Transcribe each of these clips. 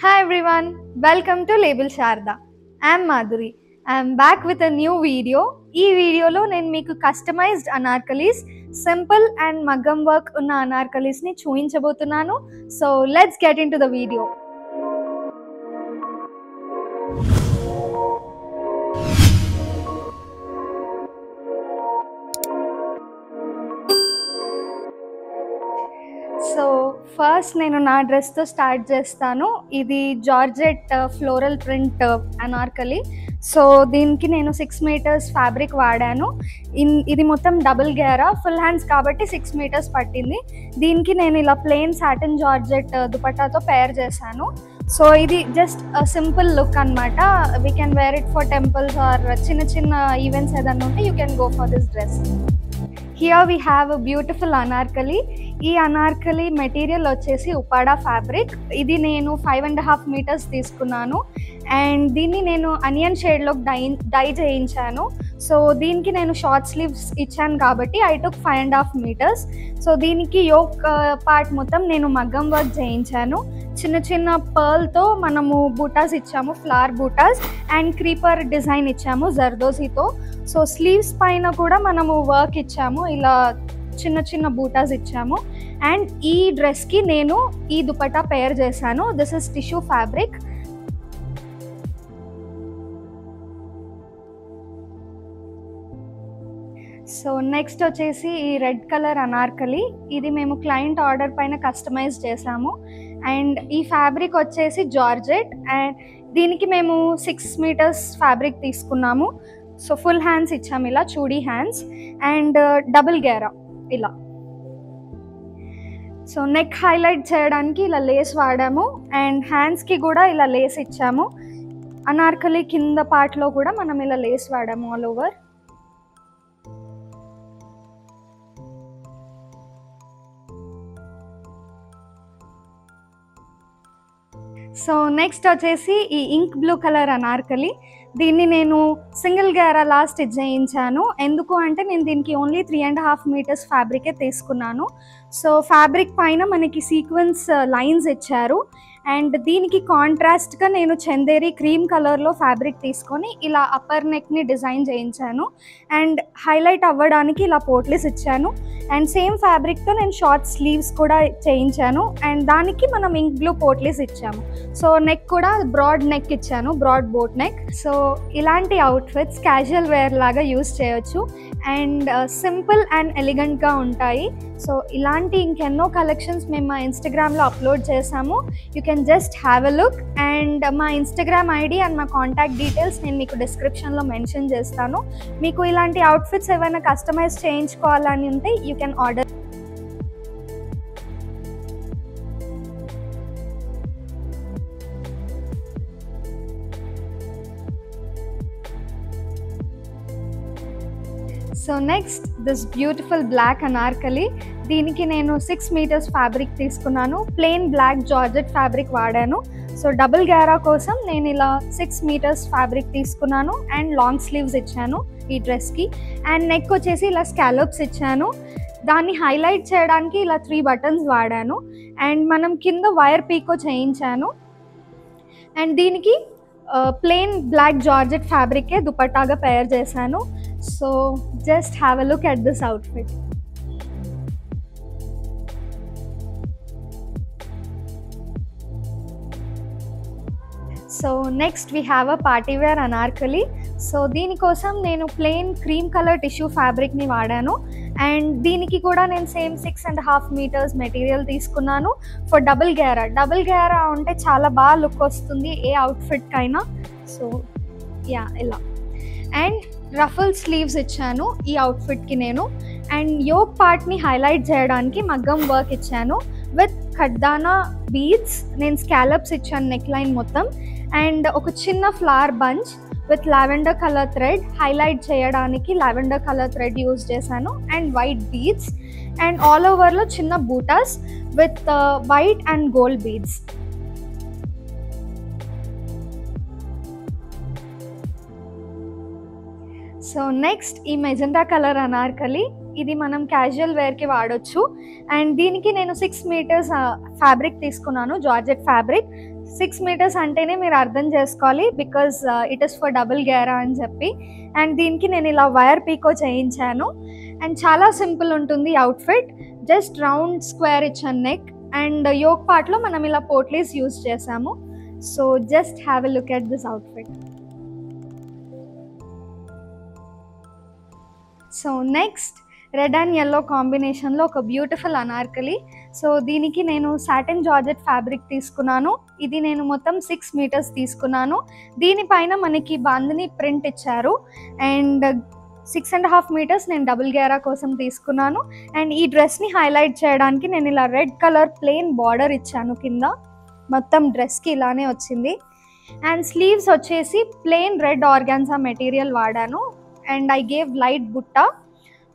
Hi everyone, welcome to Label Sharda. I am Madhuri. I am back with a new video. ఈ వీడియోలో నేను మీకు customized anarkalis simple and మగ్గం work ఉన్న అనార్కలీస్ని చూపించబోతున్నాను. So let's get in to the video. So first నేను నా డ్రెస్తో start చేస్తాను. ఇది georgette floral print Anarkali. So దీనికి నేను 6 మీటర్స్ ఫ్యాబ్రిక్ వాడాను. ఇది మొత్తం డబుల్ గేరా, ఫుల్ హ్యాండ్స్ కాబట్టి 6 మీటర్స్ పట్టింది. దీనికి నేను ఇలా ప్లెయిన్ సాటిన్ జార్జెట్ దుపట్టాతో పేర్ చేశాను. సో ఇది జస్ట్ సింపుల్ లుక్ అనమాట. We can wear it for temples or చిన్న చిన్న ఈవెంట్స్ ఏదన్నా ఉంటే you can go for this dress. Here we have a beautiful anarkali. ఈ అనార్కలి మెటీరియల్ వచ్చేసి ఉపాడా ఫ్యాబ్రిక్. ఇది నేను 5.5 మీటర్స్ తీసుకున్నాను అండ్ దీన్ని నేను అనియన్ షేడ్లోకి డై చేయించాను. సో దీనికి నేను షార్ట్ స్లీవ్స్ ఇచ్చాను కాబట్టి ఐ టుక్ 5.5 మీటర్స్. సో దీనికి యోక్ పార్ట్ మొత్తం నేను మగ్గం వర్క్ చేయించాను. చిన్న చిన్న పర్ల్తో మనము బూటాస్ ఇచ్చాము, flower buttas and creeper design ఇచ్చాము జర్దోజీతో. సో స్లీవ్స్ పైన కూడా మనము వర్క్ ఇచ్చాము, ఇలా చిన్న చిన్న బూటాస్ ఇచ్చాము. అండ్ ఈ డ్రెస్కి నేను ఈ దుపట్టా పేర్ చేశాను. This is tissue fabric. So next వచ్చేసి ఈ రెడ్ కలర్ అనార్కలి. ఇది మేము క్లయింట్ ఆర్డర్ పైన కస్టమైజ్ చేసాము. అండ్ ఈ ఫ్యాబ్రిక్ వచ్చేసి జార్జెట్ అండ్ దీనికి మేము 6 మీటర్స్ ఫ్యాబ్రిక్ తీసుకున్నాము. సో ఫుల్ హ్యాండ్స్ ఇచ్చాము, ఇలా చూడీ హ్యాండ్స్ అండ్ డబుల్ గేరా ఇలా. సో నెక్ హైలైట్ చేయడానికి ఇలా లేస్ వాడాము అండ్ హ్యాండ్స్కి కూడా ఇలా లేస్ ఇచ్చాము. అనార్కలి కింద పార్ట్లో కూడా మనం ఇలా లేస్ వాడాము ఆల్ ఓవర్. సో నెక్స్ట్ వచ్చేసి ఈ ఇంక్ బ్లూ కలర్ అనార్కలి. దీన్ని నేను సింగిల్ గేరా లాస్ట్ చేయించాను. ఎందుకు అంటే నేను దీనికి ఓన్లీ 3.5 మీటర్స్ ఫ్యాబ్రికే తీసుకున్నాను. సో ఫ్యాబ్రిక్ పైన మనకి సీక్వెన్స్ లైన్స్ ఇచ్చారు అండ్ దీనికి కాంట్రాస్ట్గా నేను చందేరి క్రీమ్ కలర్లో ఫ్యాబ్రిక్ తీసుకొని ఇలా అప్పర్ నెక్ని డిజైన్ చేయించాను అండ్ హైలైట్ అవ్వడానికి ఇలా పోట్లీస్ ఇచ్చాను. అండ్ సేమ్ ఫ్యాబ్రిక్తో నేను షార్ట్ స్లీవ్స్ కూడా చేయించాను అండ్ దానికి మనం ఇంక్ బ్లూ పోట్లీస్ ఇచ్చాము. సో నెక్ కూడా బ్రాడ్ నెక్ ఇచ్చాను, బ్రాడ్ బోట్ నెక్. సో ఇలాంటి అవుట్ఫిట్స్ క్యాజువల్ వేర్ లాగా యూస్ చేయొచ్చు అండ్ సింపుల్ అండ్ ఎలిగెంట్గా ఉంటాయి. సో ఇలాంటి ఇంకెన్నో కలెక్షన్స్ మేము మా ఇన్స్టాగ్రామ్లో అప్లోడ్ చేసాము. You can just have a look and మా ఇన్స్టాగ్రామ్ ఐడి అండ్ మా కాంటాక్ట్ డీటెయిల్స్ నేను మీకు డిస్క్రిప్షన్లో మెన్షన్ చేస్తాను. మీకు ఇలాంటి అవుట్ఫిట్స్ ఏమైనా కస్టమైజ్ చేయించుకోవాలని ఉంటే you can order. So next this beautiful black anarkali. దీనికి నేను 6 మీటర్స్ ఫ్యాబ్రిక్ తీసుకున్నాను. ప్లెయిన్ బ్లాక్ జార్జెట్ ఫ్యాబ్రిక్ వాడాను. సో డబుల్ గేరా కోసం నేను ఇలా 6 మీటర్స్ ఫ్యాబ్రిక్ తీసుకున్నాను అండ్ లాంగ్ స్లీవ్స్ ఇచ్చాను ఈ డ్రెస్కి. అండ్ నెక్ వచ్చేసి ఇలా స్కాలప్స్ ఇచ్చాను. దాన్ని హైలైట్ చేయడానికి ఇలా 3 బటన్స్ వాడాను అండ్ మనం కింద వైర్ పీకో చేయించాను. అండ్ దీనికి ప్లెయిన్ బ్లాక్ జార్జెట్ ఫ్యాబ్రికే దుపట్టాగా పేర్ చేశాను. So just have a look at this outfit. So next we have a party wear anarkali. సో దీనికోసం నేను ప్లెయిన్ క్రీమ్ కలర్ టిష్యూ ఫ్యాబ్రిక్ని వాడాను అండ్ దీనికి కూడా నేను సేమ్ 6.5 మీటర్స్ మెటీరియల్ తీసుకున్నాను for double ghera. Double ghera ఉంటే చాలా బాగా లుక్ వస్తుంది ఏ అవుట్ఫిట్కైనా. సో యా ఇలా. అండ్ రఫుల్ స్లీవ్స్ ఇచ్చాను ఈ అవుట్ఫిట్కి నేను. అండ్ యోక్ పార్ట్ని హైలైట్ చేయడానికి మగ్గం వర్క్ ఇచ్చాను విత్ ఖడ్దానా బీడ్స్. నేను స్కాలప్స్ ఇచ్చాను నెక్ లైన్ మొత్తం అండ్ ఒక చిన్న flower bunch with lavender colour thread highlight చేయడానికి లావెండర్ కలర్ థ్రెడ్ యూజ్ చేశాను and white beads and all ఓవర్లో చిన్న buttas with white and gold beads. So next ఈ మెజెంటా కలర్ అనార్కలి. ఇది మనం క్యాజువల్ వేర్కి వాడొచ్చు అండ్ దీనికి నేను 6 మీటర్స్ ఫ్యాబ్రిక్ తీసుకున్నాను, జార్జెట్ ఫ్యాబ్రిక్. 6 మీటర్స్ అంటేనే మీరు అర్థం చేసుకోవాలి, because it is for double గేరా అని చెప్పి. అండ్ దీనికి నేను ఇలా వైర్ పీకో చేయించాను. అండ్ చాలా సింపుల్ ఉంటుంది అవుట్ఫిట్. జస్ట్ రౌండ్ స్క్వేర్ ఇచ్చాను నెక్, అండ్ యోక్ పార్ట్లో మనం ఇలా పోట్లీస్ యూజ్ చేసాము. So just have a look at this outfit. So next red and yellow కాంబినేషన్లో ఒక బ్యూటిఫుల్ అనార్కలి. సో దీనికి నేను సాటిన్ జార్జెట్ ఫ్యాబ్రిక్ తీసుకున్నాను. ఇది నేను మొత్తం 6 మీటర్స్ తీసుకున్నాను. దీనిపైన మనకి బాందిని ప్రింట్ ఇచ్చారు. అండ్ 6.5 మీటర్స్ నేను డబుల్ గేరా కోసం తీసుకున్నాను. అండ్ ఈ డ్రెస్ని హైలైట్ చేయడానికి నేను ఇలా రెడ్ కలర్ ప్లెయిన్ బార్డర్ ఇచ్చాను. కింద మొత్తం డ్రెస్కి ఇలానే వచ్చింది. అండ్ స్లీవ్స్ వచ్చేసి ప్లెయిన్ రెడ్ ఆర్గాన్జా మెటీరియల్ వాడాను. అండ్ ఐ గేవ్ లైట్ బుట్ట.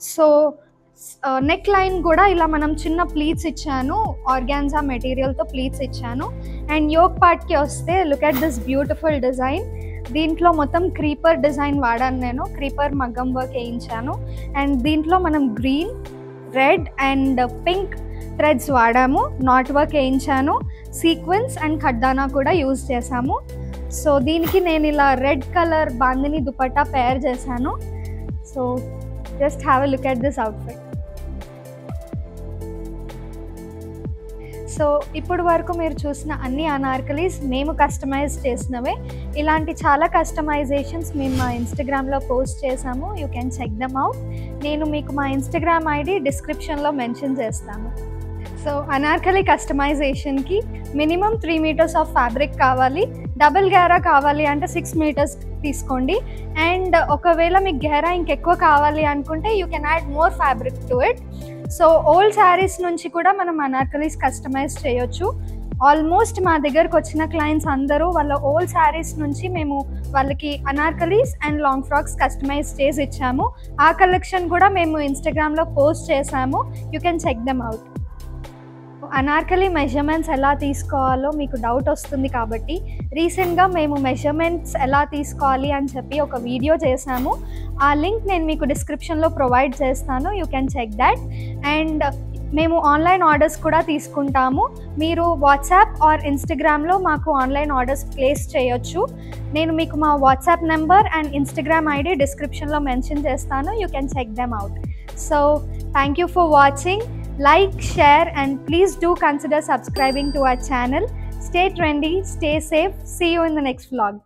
సో నెక్ లైన్ కూడా ఇలా మనం చిన్న ప్లీట్స్ ఇచ్చాను, ఆర్గాన్జా మెటీరియల్తో ప్లీట్స్ ఇచ్చాను. అండ్ యోక్ పార్ట్కి వస్తే look at this beautiful design. దీంట్లో మొత్తం క్రీపర్ డిజైన్ వాడాను, నేను క్రీపర్ మగ్గం వర్క్ వేయించాను. అండ్ దీంట్లో మనం green, red and pink threads వాడాము, నాట్ వర్క్ వేయించాను. సీక్వెన్స్ అండ్ ఖడ్డానా కూడా యూజ్ చేసాము. సో దీనికి నేను ఇలా రెడ్ కలర్ బాందిని దుపట్టా పేర్ చేశాను. So just have a look at this outfit. So ఇప్పుడు వరకు మీరు చూసిన అన్ని అనార్కలీస్ మేము కస్టమైజ్ చేసినవే. ఇలాంటి చాలా కస్టమైజేషన్స్ మేము మా ఇన్స్టాగ్రామ్లో పోస్ట్ చేసాము. You can check them out. నేను మీకు మా ఇన్స్టాగ్రామ్ ఐడి డిస్క్రిప్షన్లో మెన్షన్ చేస్తాను. సో అనార్కలి కస్టమైజేషన్కి మినిమం 3 మీటర్స్ ఆఫ్ ఫ్యాబ్రిక్ కావాలి. డబుల్ గేరా కావాలి అంటే 6 మీటర్స్ తీసుకోండి. అండ్ ఒకవేళ మీకు గేరా ఇంకెక్కువ కావాలి అనుకుంటే you can add more fabric to it. So old saris నుంచి కూడా మనం అనార్కలీస్ కస్టమైజ్ చేయొచ్చు. ఆల్మోస్ట్ మా దగ్గరకు వచ్చిన క్లయింట్స్ అందరూ వాళ్ళ ఓల్డ్ శారీస్ నుంచి మేము వాళ్ళకి anarkalis and long frocks customise చేసి ఇచ్చాము. ఆ కలెక్షన్ కూడా మేము ఇన్స్టాగ్రామ్లో పోస్ట్ చేసాము. You can check them out. Anarkali measurements ఎలా తీసుకోవాలో మీకు డౌట్ వస్తుంది కాబట్టి రీసెంట్గా మేము మెజర్మెంట్స్ ఎలా తీసుకోవాలి అని చెప్పి ఒక వీడియో చేసాము. ఆ లింక్ నేను మీకు డిస్క్రిప్షన్లో ప్రొవైడ్ చేస్తాను. You can check that. And మేము ఆన్లైన్ ఆర్డర్స్ కూడా తీసుకుంటాము. మీరు వాట్సాప్ ఆర్ ఇన్స్టాగ్రామ్లో మాకు ఆన్లైన్ ఆర్డర్స్ ప్లేస్ చేయొచ్చు. నేను మీకు మా WhatsApp number and Instagram ID డిస్క్రిప్షన్లో మెన్షన్ చేస్తాను. You can check them out. So thank you for watching. Like, share and please do consider subscribing to our channel. Stay trendy, stay safe. See you in the next vlog.